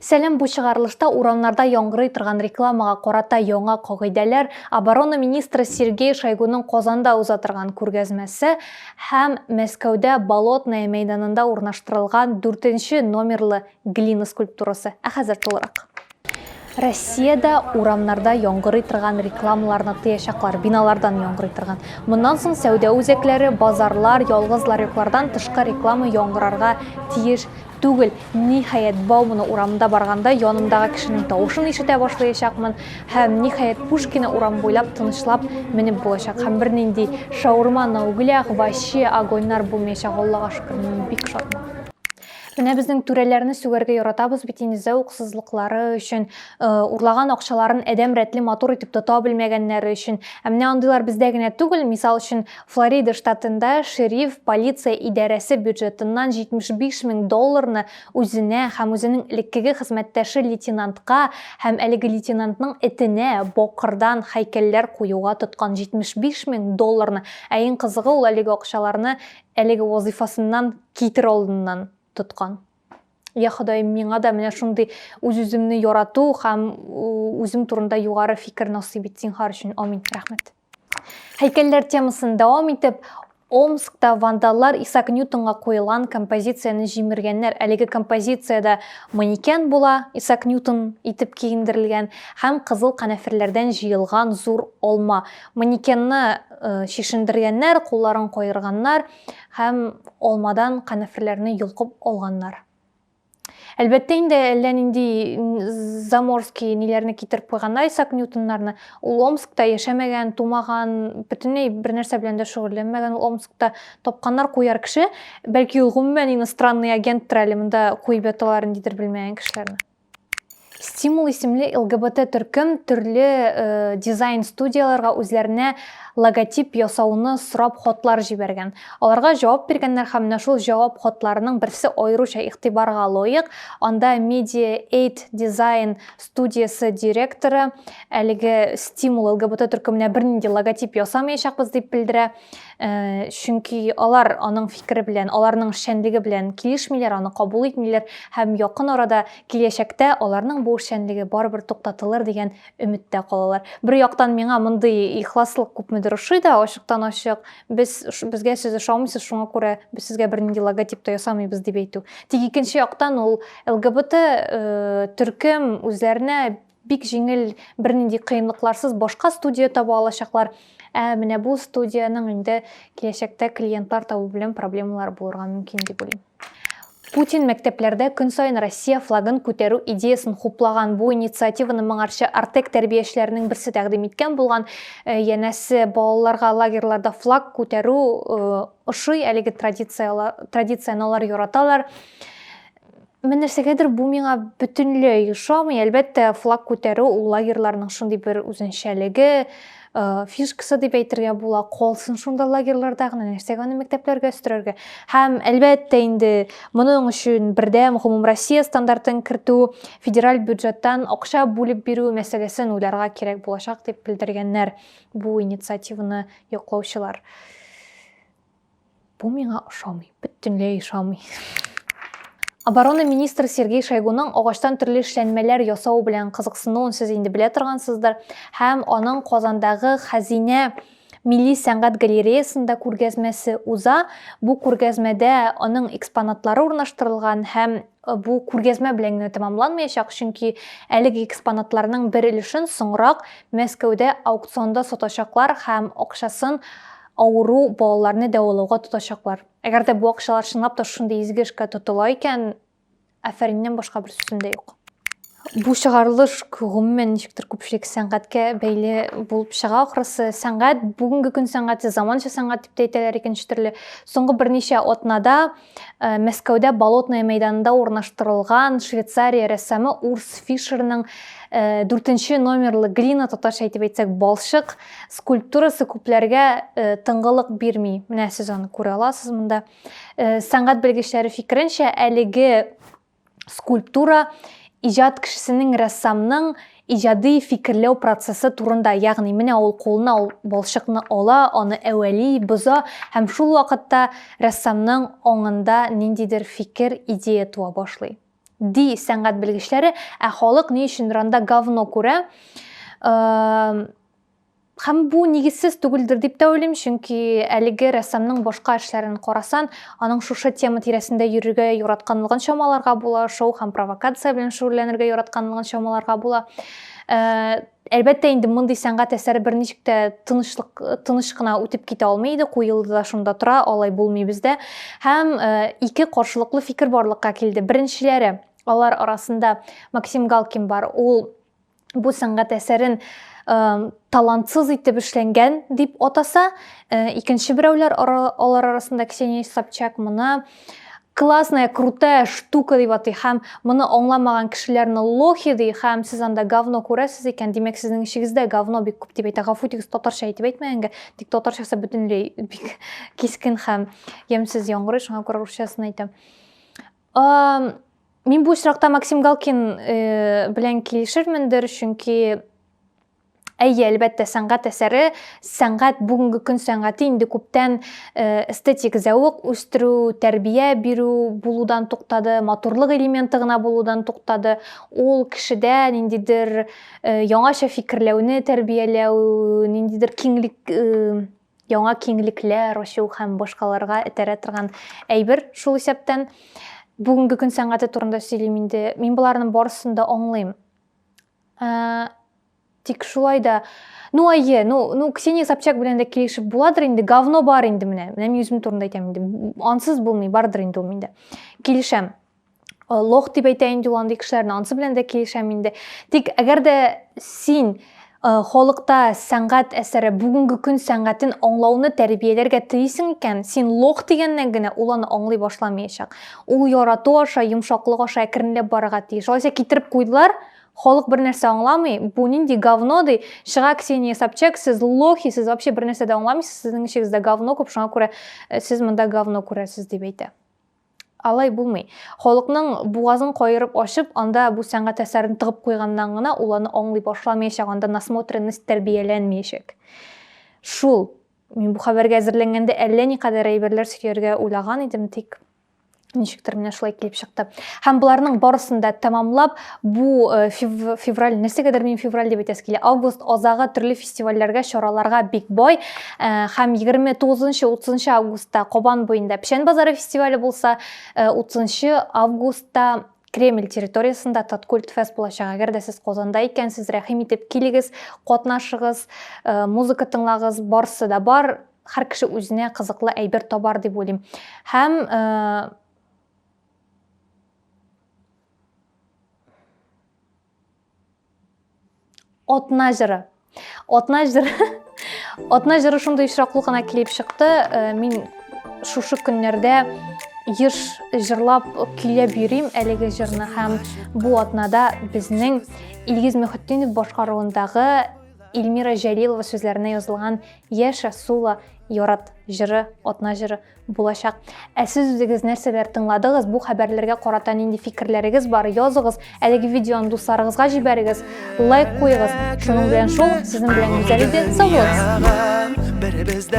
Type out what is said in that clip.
Сәлем бу чыгарылышта урамнарда яңгырый торган рекламага карата яңа кагыйдәләр, оборона министры Сергей Шойгуның Казанда уза торган күргәзмәсе һәм Мәскәүдә Болотное мәйданында урнаштырылган 4 номерлы глина скульптурасы. Хәзер тулырак. Россиядә урамнарда яңгырый торган рекламаларны тыячаклар, биналардан яңгырый торган. Моннан соң сәүдә үзәкләре, базарлар, ялгыз ларьклардан тышкы реклама яңгырарга тиеш түгел. Ниһаять Баумана урамында барганда янымдагы кешенең тавышын ишетә башлаячакмын һәм ниһаять Пушкина урам буйлап тынычлап менеп булачак. Һәм бернинди шаурма, наугылях, вообще огоньнар булмаячак. Аллага шөкер, мин бик шатмын. Менә безнең түрәләрне сүгәргә яратабыз бит инде зәвык-сызлыклары өчен, урлаган акчаларын әдәм рәтле матур итеп тота белмәгәннәре өчен. Менә андыйлар бездә генә түгел, мисал өчен Флорида штатында шериф полиция идарәсе бюджетыннан $75,000 үзенә һәм үзенең элеккеге хезмәттәше лейтенантка һәм әлеге лейтенантның этенә бакырдан һәйкәлләр куюга тоткан $75,000. Ә иң кызыгы ул әлеге акчаларны әлеге вазифасыннан китер алдыннан тоткан. Я Ходаем, миңа да менә шундый үз-үземне ярату һәм үзем турында югары фикер насыйп итсен һәр өчен. Амин. Рәхмәт. Һәйкәлләр темасын дәвам итеп, Омскта вандаллар Исаак Ньютонга куелган композицияны җимергәннәр. Әлеге композициядә манекен була, Исаак Ньютон итеп киендерелгән һәм кызыл канәферләрдән җыелган зур алма. Манекенны шишендергәннәр, кулларын кайырганнар һәм алмадан канәферләрне йолкып алганнар. Әлбәттә инде әллә нинди заморский ниләрне китереп куйганда Исаак Ньютоннарны, ул Омскта яшәмәгән, тумаган, бөтенләй бер нәрсә белән дә шөгыльләнмәгән, ул Омскта тапканнар куяр кеше, бәлки ул гомумән иностранный агенттыр әле, монда куеп яталарын дидер белмәгән кешеләрне. Стимул исемле ЛГБТ төркем төрле дизайн студияларга үзләренә логотип ясауны сорап хатлар җибәргән. Аларга җавап биргәннәр һәм менә шул җавап хатларының берсе аеруча игътибарга лаек. Анда Media Aid Design студиясе директоры әлеге стимул ЛГБТ төркеменә бернинди логотип ясамаячакбыз дип белдерә. Чөнки алар аның фикере белән, аларның эшчәнлеге белән килешмиләр, аны кабул итмиләр һәм якын арада киләчәктә аларның бу эшчәнлеге барыбер туктатылыр дигән өметтә калалар. Бер яктан миңа мондый ихласлык күпмедер ошый да, ачыктан ачык. Безгә сез ошамыйсыз, шуңа күрә без сезгә бернинди логотип та ясамыйбыз дип әйтү. Тик икенче яктан ул ЛГБТ төркем үзләренә бик җиңел, бернинди кыенлыкларсыз башка студия таба алачаклар. Менә бу студияның инде киләчәктә клиентлар табу белән проблемалар булырга мөмкин дип уйлыйм. Путин мәктәпләрдә көн сайын Россия флагын күтәрү идеясын хуплаган. Бу инициативаны моңарчы Артек тәрбиячеләренең берсе тәкъдим иткән булган. Янәсе балаларга лагерьларда флаг күтәрү ошый, әлеге традицияны алар яраталар. Мен нәрсәгәдер бу миңа бөтенләй ошамый. Әлбәттә, флаг күтәрү ул лагерьларның шундый бер үзенчәлеге, фишкасы дип әйтергә була, калсын шунда лагерьларда гына, нәрсәгә аны мәктәпләргә өстерергә. Һәм әлбәттә инде моның өчен бердәм гомум Россия стандартын кертү, федераль бюджеттан акча бүлеп бирү мәсьәләсен уйларга кирәк булачак дип белдергәннәр бу инициативаны яклаучылар. Бу миңа ошамый, бөтенләй ошамый. Оборона министры Сергей Шойгуның агачтан төрле эшләнмәләр ясау белән кызыксынуын сез инде белә торгансыздыр. Һәм аның Казандагы Хәзинә милли сәнгать галереясында күргәзмәсе уза. Бу күргәзмәдә аның экспонатлары урнаштырылган һәм бу күргәзмә белән генә тәмамланмаячак, чөнки әлеге экспонатларның бер өлешен соңрак Мәскәүдә аукционда сатачаклар һәм акчасын авыру балаларны дәвалауга тотачаклар. Әгәр дә бу акчалар чынлап та шундый изге эшкә тотыла икән, афәриннән башка бер сүзем дә юк. Бу чыгарылыш гомумән ничектер күпчелек сәнгатькә бәйле булып чыга. Ахрысы сәнгать, бүгенге көн сәнгате, заманча сәнгать дип әйтәләр икенче төрле. Соңгы берничә атнада Мәскәүдә Болотное мәйданында урнаштырылган Швейцария рәссамы Урс Фишерның 4 номерлы глина, татарча әйтеп әйтсәк, балчык скульптурасы күпләргә тыңгылык бирми. Менә сез аны күрә аласыз монда. Сәнгать белгечләре фикеренчә, әлеге скульптура иҗат кешесенең, рәссамның иҗади фикерләү процессы турында, ягъни менә ул кулына ул балчыкны ала, аны әвәли, боза һәм шул вакытта рәссамның аңында ниндидер фикер, идея туа башлый. ди сәнгать белгечләре, ә халык ни өчен ранда говно күрә. Һәм бу нигезсез түгелдер дип тә уйлыйм, чөнки әлеге рәссамның башка эшләрен карасан, аның шушы тема тирәсендә йөрергә яратканлыгын чамаларга була, шоу һәм провокация белән шөгыльләнергә яратканлыгын чамаларга була. Әлбәттә инде мондый сәнгать әсәре берничек тә тыныч кына үтеп китә алмый иде, куелды да шунда тора, алай булмый бездә. Һәм ике каршылыклы фикер барлыкка килде. Беренчеләре, алар арасында Максим Галкин бар. Ул бу сәнгать әсәрен талантсыз итеп эшләнгән дип атаса, икенче берәүләр алар арасында Ксения Собчак моны классная, крутая штука дип атый һәм моны аңламаган кешеләрне лохи ди һәм сез анда говно күрәсез икән, димәк сезнең ишегездә говно бик күп дип әйтә. Гафу итегез, татарча әйтеп әйтмәгәнгә, тик татарчасы бөтенләй бик кискен һәм ямьсез яңгырый, шуңа күрә русчасын әйтәм. Мин бу очракта Максим Галкин белән килешермендер, чөнки әйе, әлбәттә, сәнгать әсәре, сәнгать бүгенге көн сәнгате инде күптән эстетик зәвык үстерү, тәрбия бирү булудан туктады, матурлык элементы гына булудан туктады. Ул кешедә ниндидер яңаша фикерләүне тәрбияләү, ниндидер яңа киңлекләр ачу һәм башкаларга этәрә торган әйбер шул исәптән. Бүгенге көн сәнгате турында сөйлим инде. Мин буларның барысын да аңлыйм. Тик шулай да, Ксения Собчак белән дә килешеп буладыр инде, говно бар инде менә. Менә мин үзем турында әйтәм инде. Ансыз булмый, бардыр инде ул миндә. Килешәм. Лох дип әйтә инде ул андый кешеләрне, ансы белән дә килешәм инде. Тик әгәр дә син халыкта сәнгать әсәре, бүгенге көн сәнгатен аңлауны тәрбияләргә тиесең икән, син лох дигәннән генә ул аны аңлый башламаячак. Ул ярату аша, йомшаклык аша әкренләп барырга тиеш. Алайса китереп куйдылар, халык бер нәрсә аңламый, бу нинди говно ди, шыга Ксения Собчак, сез лохи, сез вообще бер нәрсә дә аңламыйсыз, сезнең ишегездә говно күп, шуңа күрә сез монда говно күрәсез дип әйтә. Алай булмый. Халыкның бугазын кайырып ачып, анда бу сәнгать әсәрен тыгып куйганнан гына ул аны аңлый башламаячак, анда насмотренность тәрбияләнмәячәк. Шул, мин бу хәбәргә әзерләнгәндә әллә никадәр әйберләр сөйләргә уйлаган идем, тик ничектер менә шулай килеп чыкты. Һәм буларның барысын да тәмамлап, бу февраль, нәрсәгәдер мин февраль дип әйтәс килә, август азагы төрле фестивальләргә, чараларга бик бай. Һәм 29-30 августта Кобан буенда Печән базары фестивале булса, 30 августта Кремль территориясында Таткульт фест булачак. Әгәр дә сез Казанда икәнсез, рәхим итеп килегез, катнашыгыз, музыка тыңлагыз, барысы да бар. Һәр кеше үзенә кызыклы әйбер табар дип уйлыйм. Һәм Отна җыры. Отна җыры шундый очраклы гына килеп чыкты. Мин шушы көннәрдә еш җырлап көйләп йөрим әлеге җырны һәм бу атнада безнең Илгиз Мөхетдинов башкаруындагы Эльмира Җәлилова сүзләренә язылган Яшә Сула ярат җыры, Отна җыры булачак. Сез үзегез нәрсәләр тыңладыгыз, бу хәбәрләргә карата нинди фикерләрегез бар, языгыз, әлеге видеоны дусларыгызга җибәрегез, лайк куегыз. Шуның белән шул, сезнең белән гүзәл иде, сау булыгыз.